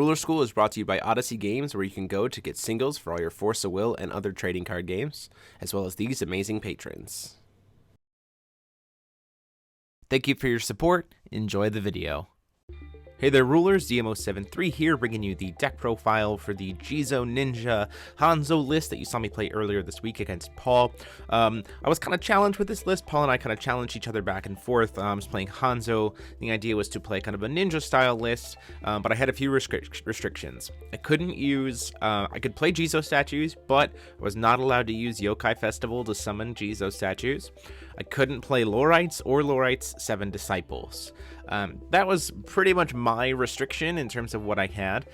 Ruler School is brought to you by Odyssey Games, where you can go to get singles for all your Force of Will and other trading card games, as well as these amazing patrons. Thank you for your support. Enjoy the video. Hey there, Rulers, DMO73 here, bringing you the deck profile for the Jizo Ninja Hanzo list that you saw me play earlier this week against Paul. I was kind of challenged with this list. Paul and I kind of challenged each other back and forth. I was playing Hanzo. The idea was to play kind of a ninja-style list, but I had a few restrictions. I couldn't use, I could play Jizo statues, but I was not allowed to use Yokai Festival to summon Jizo statues. I couldn't play Lorites or Lorites 7 Disciples. That was pretty much my restriction in terms of what I had.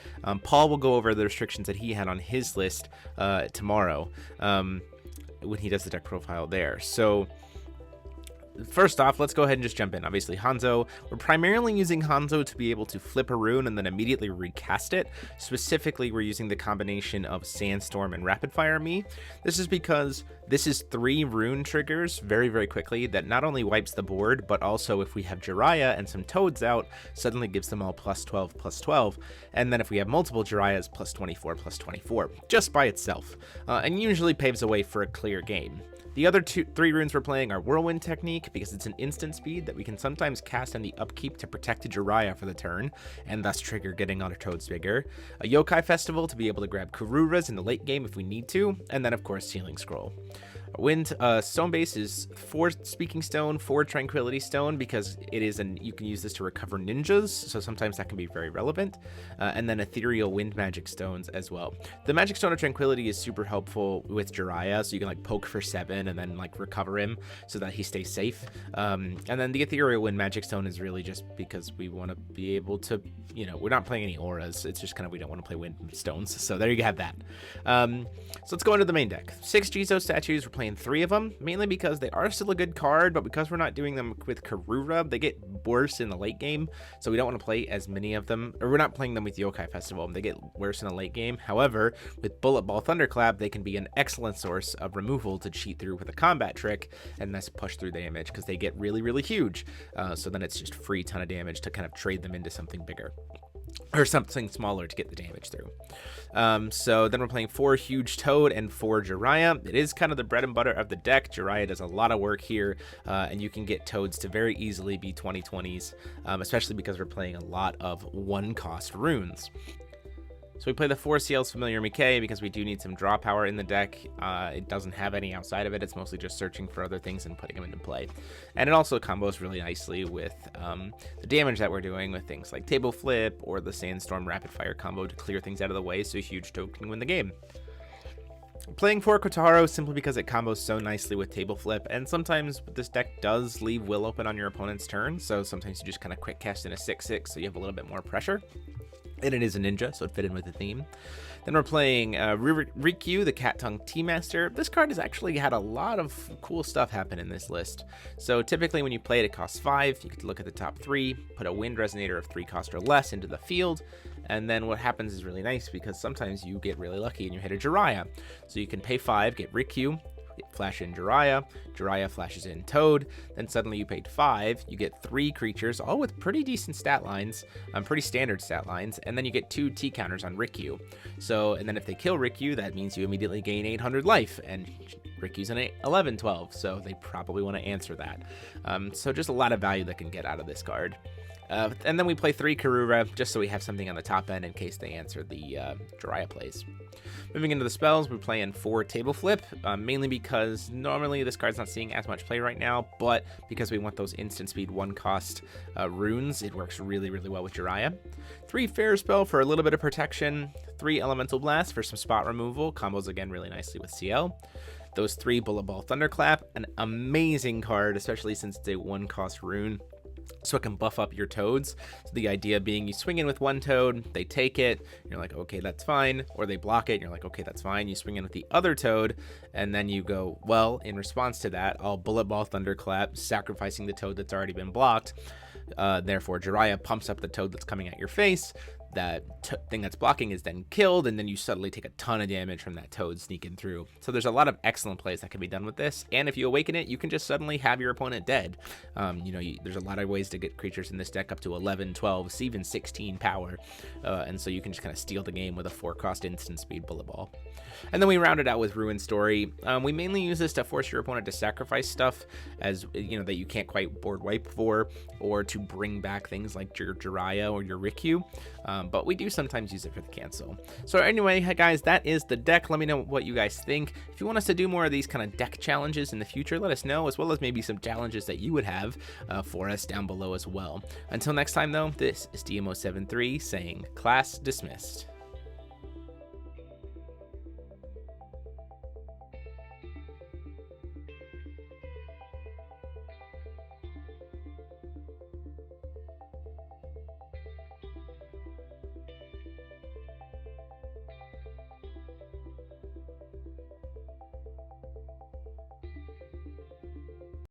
Paul will go over the restrictions that he had on his list tomorrow when he does the deck profile there. So first off, let's go ahead and just jump in. Obviously, Hanzo. We're primarily using Hanzo to be able to flip a rune and then immediately recast it. Specifically, we're using the combination of Sandstorm and Rapid Fire Me. This is because this is 3 rune triggers very, very quickly that not only wipes the board, but also if we have Jiraiya and some Toads out, suddenly gives them all +12/+12. And then if we have multiple Jiraiyas, +24/+24, just by itself. And usually paves the way for a clear game. The other 3 runes we're playing are Whirlwind Technique, because it's an instant speed that we can sometimes cast on the upkeep to protect a Jiraiya for the turn, and thus trigger getting our Toads bigger. A Yokai Festival to be able to grab Kururas in the late game if we need to, and then of course Sealing Scroll. Wind Stone base is 4 Speaking Stone, 4 Tranquility Stone, because it is you can use this to recover ninjas, so sometimes that can be very relevant. And then Ethereal Wind Magic Stones as well. The Magic Stone of Tranquility is super helpful with Jiraiya, so you can like poke for 7 and then like recover him so that he stays safe. And then the Ethereal Wind Magic Stone is really just because we want to be able to, you know, we're not playing any auras, it's just kind of we don't want to play wind stones, so there you have that. So let's go into the main deck. 6 Jizo statues, we're playing 3 of them, mainly because they are still a good card, but because we're not doing them with Karura, they get worse in the late game, so we don't want to play as many of them, or we're not playing them with Yokai Festival, they get worse in the late game. However, with Bullet Ball Thunderclap, they can be an excellent source of removal to cheat through with a combat trick, and thus push through the damage, because they get really, really huge. So then it's just free ton of damage to kind of trade them into something bigger. Or something smaller to get the damage through. So then we're playing 4 Huge Toad and 4 Jiraiya. It is kind of the bread and butter of the deck. Jiraiya does a lot of work here, and you can get Toads to very easily be 20/20s, especially because we're playing a lot of 1-cost runes. So we play the 4 CL's Familiar Mickey because we do need some draw power in the deck. It doesn't have any outside of it. It's mostly just searching for other things and putting them into play. And it also combos really nicely with the damage that we're doing with things like Table Flip or the Sandstorm Rapid Fire combo to clear things out of the way so Huge Toad can win the game. Playing 4 Kotaro simply because it combos so nicely with Table Flip, and sometimes this deck does leave Will open on your opponent's turn, so sometimes you just kind of quick cast in a 6/6 so you have a little bit more pressure. And it is a ninja, so it fit in with the theme. Then we're playing Rikyu, the Cat Tongue Tea Master. This card has actually had a lot of cool stuff happen in this list. So typically when you play it, it costs 5. You could look at the top 3, put a Wind Resonator of 3 cost or less into the field, and then what happens is really nice because sometimes you get really lucky and you hit a Jiraiya. So you can pay 5, get Rikyu, flash in Jiraiya, Jiraiya flashes in Toad, then suddenly you paid 5, you get 3 creatures, all with pretty decent stat lines, pretty standard stat lines, and then you get 2 T counters on Rikyu. So, and then if they kill Rikyu, that means you immediately gain 800 life, and Rikyu's an 11/12, so they probably want to answer that. So just a lot of value that can get out of this card. And then we play 3 Karura, just so we have something on the top end in case they answer the Jiraiya plays. Moving into the spells, we're playing 4 Table Flip, mainly because normally this card's not seeing as much play right now, but because we want those instant speed 1-cost runes, it works really, really well with Jiraiya. 3 Fair Spell for a little bit of protection, 3 Elemental Blast for some spot removal, combos again really nicely with CL. Those 3 Bullet Ball Thunderclap, an amazing card, especially since it's a 1-cost rune, so it can buff up your Toads. So the idea being you swing in with 1 Toad, they take it, you're like, okay, that's fine, or they block it, and you're like, okay, that's fine. You swing in with the other Toad, and then you go, well, in response to that, I'll Bullet Ball Thunderclap, sacrificing the Toad that's already been blocked. Therefore, Jiraiya pumps up the Toad that's coming at your face. that thing that's blocking is then killed, and then you suddenly take a ton of damage from that toad sneaking through. So there's a lot of excellent plays that can be done with this, and if you awaken it, you can just suddenly have your opponent dead. There's a lot of ways to get creatures in this deck up to 11, 12, even 16 power, and so you can just kind of steal the game with a 4-cost instant speed bullet ball. And then we round it out with Ruin Story. We mainly use this to force your opponent to sacrifice stuff, as that you can't quite board wipe for, or to bring back things like your Jiraiya or your Rikyu, but we do sometimes use it for the cancel. So anyway, guys, that is the deck. Let me know what you guys think. If you want us to do more of these kind of deck challenges in the future, let us know, as well as maybe some challenges that you would have for us down below as well. Until next time, though, this is DMO73 saying class dismissed.